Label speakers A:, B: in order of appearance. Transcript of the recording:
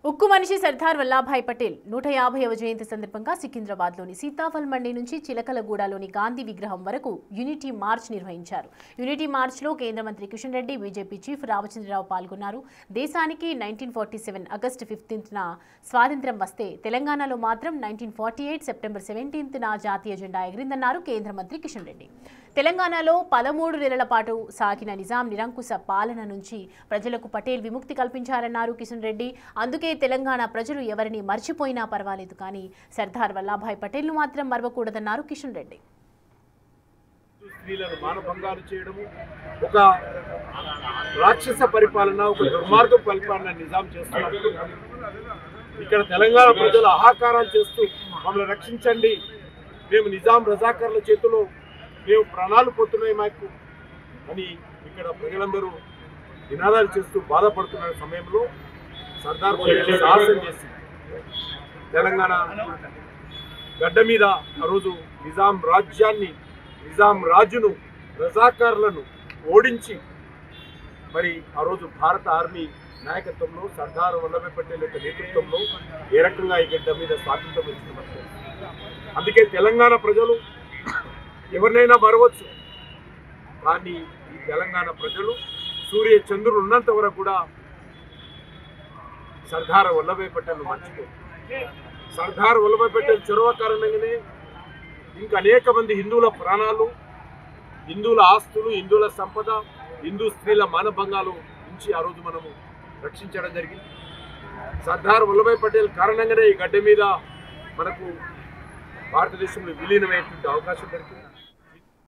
A: ఉక్కు మనిషి సర్దార్ వల్లభాయ్ పటేల్ 150వ జయంతి సందర్భంగా సికింద్రాబాద్లోని సీతాఫల్ మండి నుంచి చిలకలగూడలోని గాంధీ విగ్రహం వరకు యూనిటీ మార్చ్ నిర్వహించారు. యూనిటీ మార్చ్లో కేంద్ర మంత్రి కిషన్ రెడ్డి, బీజేపీ చీఫ్ రామచంద్రరావు పాల్గొన్నారు. దేశానికి 1947 ఆగస్టు 15న స్వాతంత్ర్యం వస్తే తెలంగాణలో మాత్రం 1948 సెప్టెంబర్ 17న జాతీయ జెండా ఎగిరిందన్నారు కేంద్ర మంత్రి కిషన్ రెడ్డి. తెలంగాణలో 13 నెలల పాటు సాగిన నిజాం నిరంకుశ పాలన నుంచి ప్రజలకు పటేల్ విముక్తి కల్పించారన్నారు కిషన్ రెడ్డి. అందుకే తెలంగాణ ప్రజలు ఎవరిని మర్చిపోయినా పర్వాలేదు కానీ సర్దార్ వల్లభాయ్ పటేల్ను మాత్రం మరవకూడదన్నారు కిషన్ రెడ్డి.
B: స్త్రీలను మానభంగాలు చేయడము, ఒక రాక్షస పరిపాలన, ఒక దుర్మార్గ పరిపాలన నిజాం చేస్తున్నారు. ఇక్కడ తెలంగాణ ప్రజలు ఆహాకారాలు చేస్తూ మమ్మల్ని రక్షించండి, మేము నిజాం రజాకర్ల చేతిలో మేము ప్రాణాలు పోతున్నాయి మాకు అని ఇక్కడ ప్రజలందరూ నినాదాలు చేస్తూ బాధపడుతున్న సమయంలో సర్దార్ పటేల్ సాహసం చేసి తెలంగాణ గడ్డ మీద ఆ రోజు నిజాం రాజ్యాన్ని, నిజాం రాజును, రజాకార్లను ఓడించి మరి ఆ రోజు భారత ఆర్మీ నాయకత్వంలో సర్దార్ వల్లభాయ్ పటేల్ యొక్క నేతృత్వంలో ఏ రకంగా ఈ గడ్డ మీద స్వాతంత్రం వచ్చింది. అందుకే తెలంగాణ ప్రజలు ఎవరినైనా మరవచ్చు, కానీ ఈ తెలంగాణ ప్రజలు సూర్య చంద్రుడు ఉన్నంత వరకు కూడా సర్దార్ వల్లభాయ్ పటేల్ మర్చిపోరు. సర్దార్ వల్లభాయ్ పటేల్ చొరవ కారణంగానే ఇంకా అనేక మంది హిందువుల ప్రాణాలు, హిందువుల ఆస్తులు, హిందువుల సంపద, హిందూ స్త్రీల మానభంగాలు నుంచి ఆ రోజు మనము రక్షించడం జరిగింది. సర్దార్ వల్లభాయ్ పటేల్ కారణంగానే ఈ గడ్డ మీద మనకు భారతదేశంలో విలీనమయ్యేటువంటి అవకాశం దొరికింది.